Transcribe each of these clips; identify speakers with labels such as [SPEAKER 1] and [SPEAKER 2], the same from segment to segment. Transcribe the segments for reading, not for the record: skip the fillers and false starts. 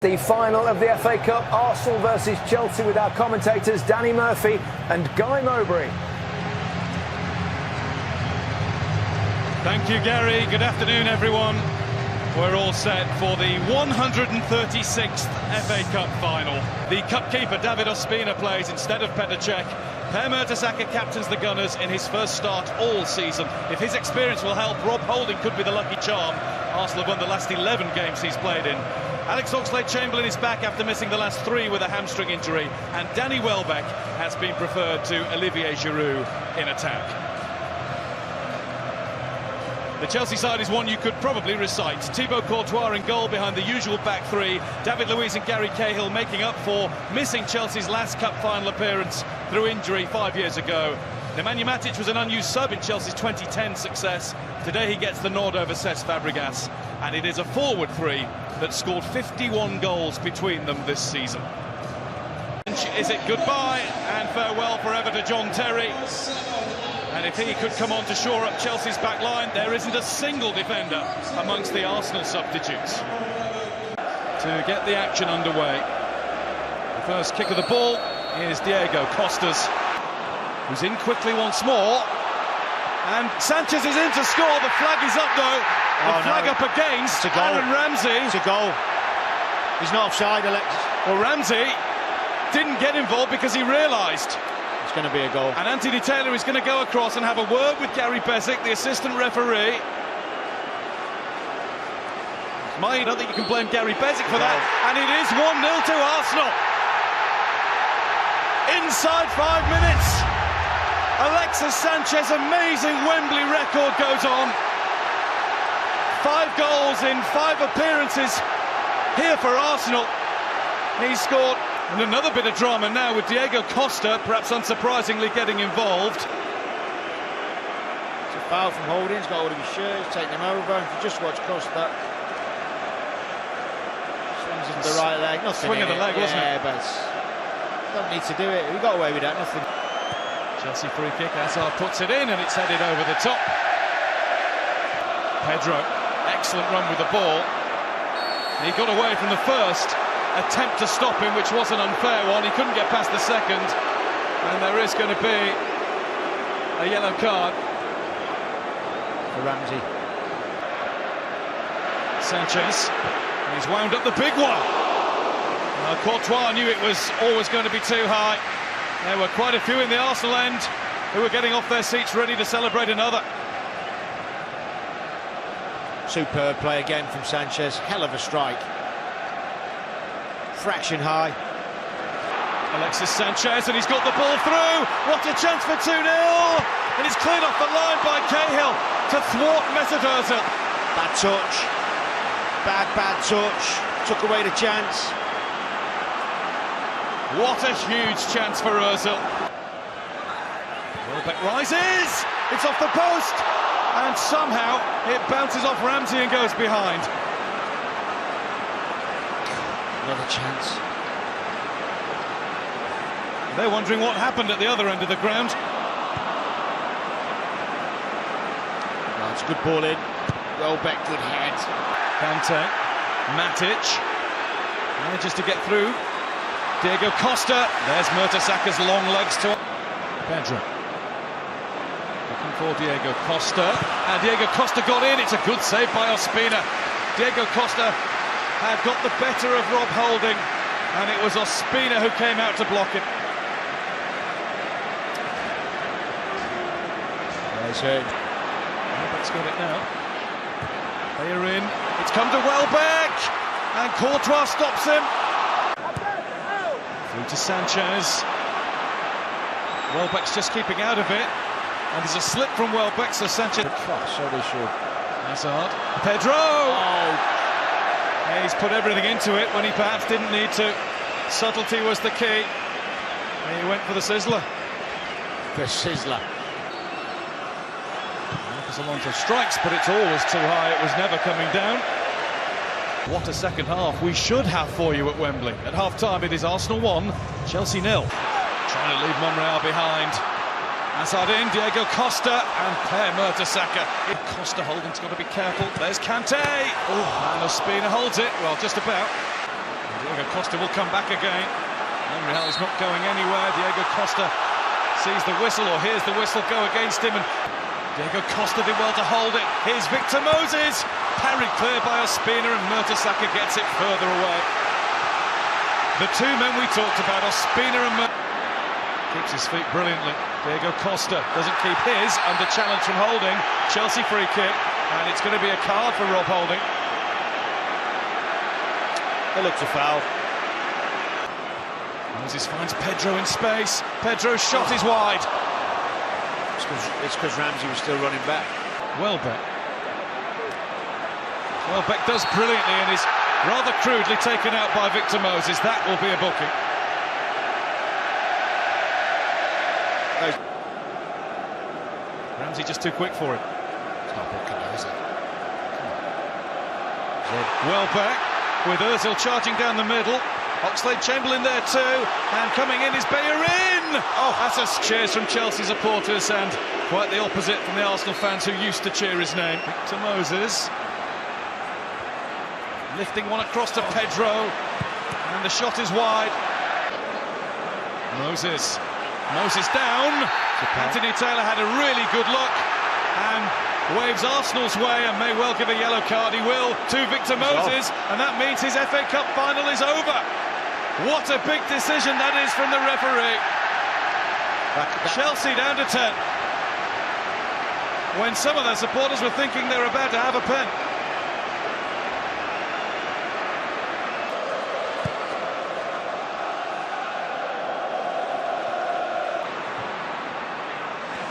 [SPEAKER 1] The final of the FA Cup, Arsenal versus Chelsea, with our commentators Danny Murphy and Guy Mowbray.
[SPEAKER 2] Thank you, Gary. Good afternoon, everyone. We're all set for the 136th FA Cup final. The cup keeper, David Ospina, plays instead of Petr Cech. Per Mertesacker captains the Gunners in his first start all season. If his experience will help, Rob Holding could be the lucky charm. Arsenal have won the last 11 games he's played in. Alex Oxlade-Chamberlain is back after missing the last 3 with a hamstring injury, and Danny Welbeck has been preferred to Olivier Giroud in attack. The Chelsea side is one you could probably recite. Thibaut Courtois in goal behind the usual back 3. David Luiz and Gary Cahill making up for missing Chelsea's last cup final appearance through injury 5 years ago. Nemanja Matic was an unused sub in Chelsea's 2010 success. Today he gets the nod over Cesc Fabregas, and it is a forward 3 that scored 51 goals between them this season. Is it goodbye and farewell forever to John Terry? And if he could come on to shore up Chelsea's back line, there isn't a single defender amongst the Arsenal substitutes. To get the action underway, the first kick of the ball is Diego Costa's, who's in quickly once more. And Sanchez is in to score. The flag is up, though. The flag up against Aaron Ramsey.
[SPEAKER 3] It's a goal. He's not offside, Alexis.
[SPEAKER 2] Well, Ramsey didn't get involved because he realised
[SPEAKER 3] it's going to be a goal.
[SPEAKER 2] And Anthony Taylor is going to go across and have a word with Gary Bezic, the assistant referee. I don't think you can blame Gary Bezic for that. And it is 1-0 to Arsenal. Inside 5 minutes. Alexis Sanchez, amazing Wembley record goes on. 5 goals in 5 appearances here for Arsenal. He scored. And another bit of drama now with Diego Costa, perhaps unsurprisingly, getting involved.
[SPEAKER 3] It's a foul from Holding. He's got hold of his shirt, he's taken him over. If you just watch Costa, swings into the right leg. Nothing.
[SPEAKER 2] Swing of the leg, wasn't it?
[SPEAKER 3] Yeah, but don't need to do it. We got away with that. Nothing.
[SPEAKER 2] Chelsea free kick. Hazard puts it in, and it's headed over the top. Pedro, excellent run with the ball. He got away from the first attempt to stop him, which was an unfair one. He couldn't get past the second, and there is going to be a yellow card
[SPEAKER 3] for Ramsey.
[SPEAKER 2] Sanchez, he's wound up the big one. Courtois knew it was always going to be too high. There were quite a few in the Arsenal end who were getting off their seats ready to celebrate another.
[SPEAKER 3] Superb play again from Sanchez. Hell of a strike. Fraction high.
[SPEAKER 2] Alexis Sanchez, and he's got the ball through. What a chance for 2-0, and it's cleared off the line by Cahill to thwart Mesut Ozil.
[SPEAKER 3] Bad touch. Bad touch. Took away the chance.
[SPEAKER 2] What a huge chance for Ozil. Welbeck rises. It's off the post, and somehow it bounces off Ramsey and goes behind.
[SPEAKER 3] Another chance.
[SPEAKER 2] They're wondering what happened at the other end of the ground.
[SPEAKER 3] Well, it's a good ball in. Welbeck, good head.
[SPEAKER 2] Kante, Matic manages to get through. Diego Costa. There's Mertesacker's long legs to Pedro. Looking for Diego Costa. And Diego Costa got in. It's a good save by Ospina. Diego Costa had got the better of Rob Holding, and it was Ospina who came out to block him.
[SPEAKER 3] There's it.
[SPEAKER 2] Welbeck's got it now. They are in. It's come to Welbeck, and Courtois stops him. Through to Sanchez. Welbeck's just keeping out of it, and there's a slip from Welbeck, so Sanchez.
[SPEAKER 3] So they should.
[SPEAKER 2] Hazard. Pedro!
[SPEAKER 3] Oh.
[SPEAKER 2] Yeah, he's put everything into it when he perhaps didn't need to. Subtlety was the key. And he went for the sizzler.
[SPEAKER 3] The sizzler.
[SPEAKER 2] Marcus Alonso strikes, but it's always too high. It was never coming down. What a second half we should have for you at Wembley. At half-time, it is Arsenal 1, Chelsea 0. Trying to leave Monreal behind. Hazard in, Diego Costa and Per Mertesacker. Costa Holding's got to be careful. There's Kante. Oh, and Ospina holds it. Well, just about. Costa will come back again. Real is not going anywhere. Diego Costa sees the whistle, or hears the whistle go against him, and Diego Costa did well to hold it. Here's Victor Moses, parried clear by Ospina, and Mertesacker gets it further away. The two men we talked about, Ospina and keeps his feet brilliantly. Diego Costa doesn't keep his, under challenge from Holding. Chelsea free kick, and it's going to be a card for Rob Holding.
[SPEAKER 3] It looks a foul.
[SPEAKER 2] Moses finds Pedro in space. Pedro's shot is wide.
[SPEAKER 3] It's because Ramsey was still running back.
[SPEAKER 2] Welbeck does brilliantly and is rather crudely taken out by Victor Moses. That will be a booking. Ramsey just too quick for him.
[SPEAKER 3] It's not booking though, is it?
[SPEAKER 2] Welbeck with Ozil charging down the middle. Oxlade-Chamberlain there too, and coming in is Bellerin! Oh, that's a cheers from Chelsea supporters, and quite the opposite from the Arsenal fans who used to cheer his name. Victor Moses lifting one across to Pedro, and the shot is wide. Moses down. Anthony Taylor had a really good look and waves Arsenal's way, and may well give a yellow card. He will to Victor Moses, and that means his FA Cup final is over. What a big decision that is from the referee. Chelsea down to 10. When some of their supporters were thinking they were about to have a pen.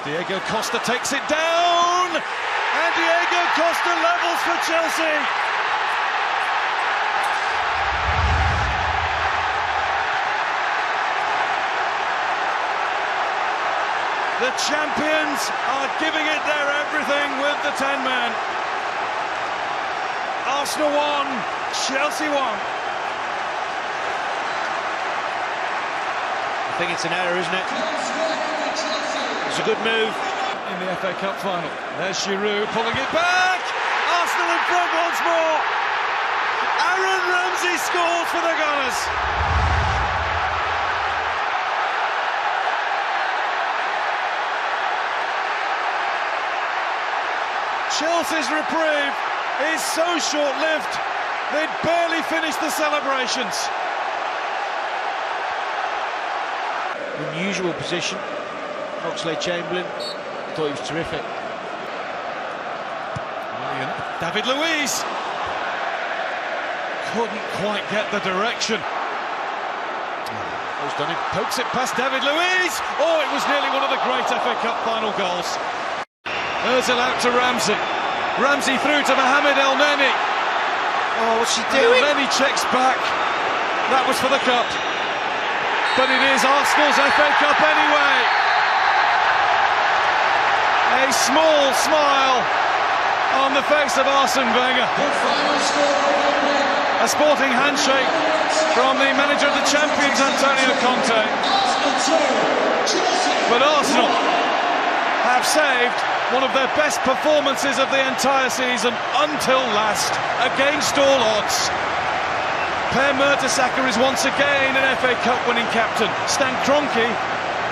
[SPEAKER 2] Diego Costa takes it down, and Diego Costa levels for Chelsea. The champions are giving it their everything with the 10 men. Arsenal won, Chelsea won.
[SPEAKER 3] I think it's an error, isn't it? It's a good move.
[SPEAKER 2] In the FA Cup final. There's Giroud pulling it back. Arsenal in front once more. Aaron Ramsey scores for the Gunners. Chelsea's reprieve is so short-lived, they'd barely finished the celebrations.
[SPEAKER 3] Unusual position. Oxlade-Chamberlain, thought he was terrific.
[SPEAKER 2] David Luiz couldn't quite get the direction.
[SPEAKER 3] He's done it.
[SPEAKER 2] Pokes it past David Luiz. Oh, it was nearly one of the great FA Cup final goals. Ozil out to Ramsey. Ramsey through to Mohamed El Neni.
[SPEAKER 3] Oh, what's he doing?
[SPEAKER 2] El Neni checks back. That was for the cup. But it is Arsenal's FA Cup anyway. A small smile on the face of Arsene Wenger. A sporting handshake from the manager of the champions, Antonio Conte. But Arsenal have saved one of their best performances of the entire season until last, against all odds. Per Mertesacker is once again an FA Cup winning captain. Stan Kroenke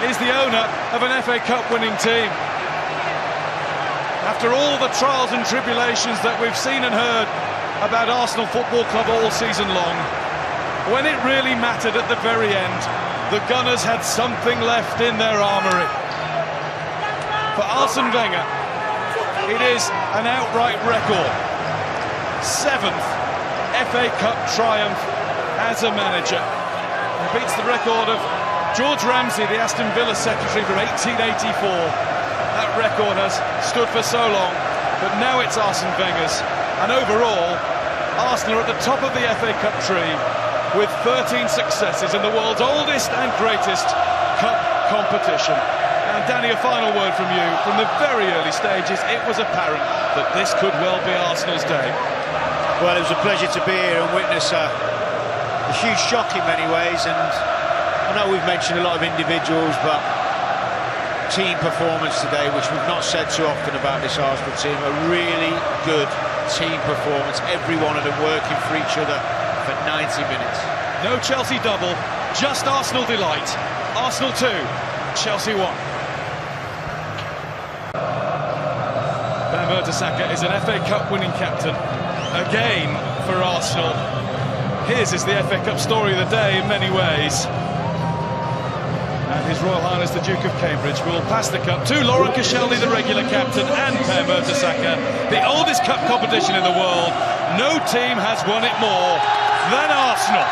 [SPEAKER 2] is the owner of an FA Cup winning team. After all the trials and tribulations that we've seen and heard about Arsenal Football Club all season long, when it really mattered at the very end, the Gunners had something left in their armoury. For Arsene Wenger, it is an outright record. 7th FA Cup triumph as a manager. He beats the record of George Ramsey, the Aston Villa secretary, from 1884. That record has stood for so long, but now it's Arsene Wenger's. And overall, Arsenal are at the top of the FA Cup tree with 13 successes in the world's oldest and greatest cup competition. And Danny, a final word from you. From the very early stages, it was apparent that this could well be Arsenal's day.
[SPEAKER 3] Well, it was a pleasure to be here and witness a huge shock in many ways. And I know we've mentioned a lot of individuals, but team performance today, which we've not said too often about this Arsenal team, a really good team performance. Every one of them working for each other for 90 minutes.
[SPEAKER 2] No Chelsea double, just Arsenal delight. Arsenal 2, Chelsea 1. Bernabeu is an FA Cup winning captain, again for Arsenal. His is the FA Cup story of the day in many ways. And His Royal Highness the Duke of Cambridge will pass the cup to Laurent Koscielny, the regular captain, and Per Mertesacker, the oldest cup competition in the world. No team has won it more than Arsenal.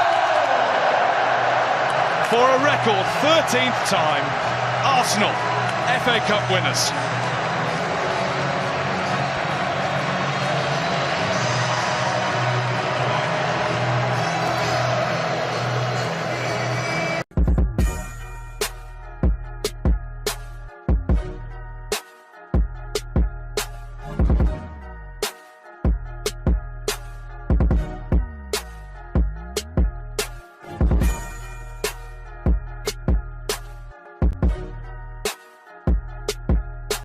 [SPEAKER 2] For a record 13th time, Arsenal FA Cup winners.